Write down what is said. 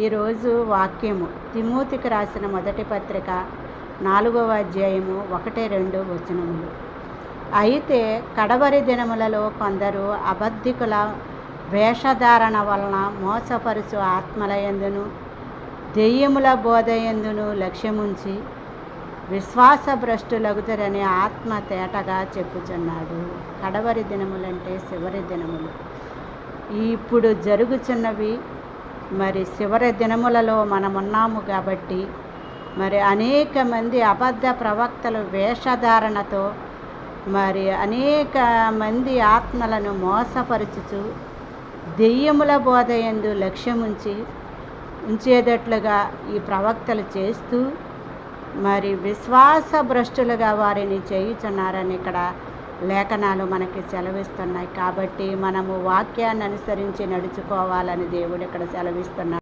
ఈరోజు వాక్యము తిమోతికి రాసిన మొదటి పత్రిక 4వ అధ్యాయము 1-2 వచనములు. అయితే కడవరి దినములలో కొందరు అబద్ధికుల వేషధారణ వలన మోసపరుచు ఆత్మలయందును దెయ్యముల బోధయందును లక్ష్యముంచి విశ్వాసభ్రష్టులగుతారని ఆత్మ తేటగా చెప్పుచున్నాడు. కడవరి దినములంటే చివరి దినములు. ఇప్పుడు జరుగుచున్నవి మరి చివరి దినములలో మనమున్నాము కాబట్టి మరి అనేక మంది అబద్ధ ప్రవక్తలు వేషధారణతో మరి అనేక మంది ఆత్మలను మోసపరుచుచు దెయ్యముల బోధయందు ఉంచేటట్లుగా ఈ ప్రవక్తలు చేస్తూ మరి విశ్వాసభ్రష్టులుగా వారిని చేయుచున్నారని ఇక్కడ లేఖనాలు మనకి సెలవిస్తున్నాయి. కాబట్టి మనము వాక్యాన్ని అనుసరించి నడుచుకోవాలని దేవుడు ఇక్కడ సెలవిస్తున్నాడు.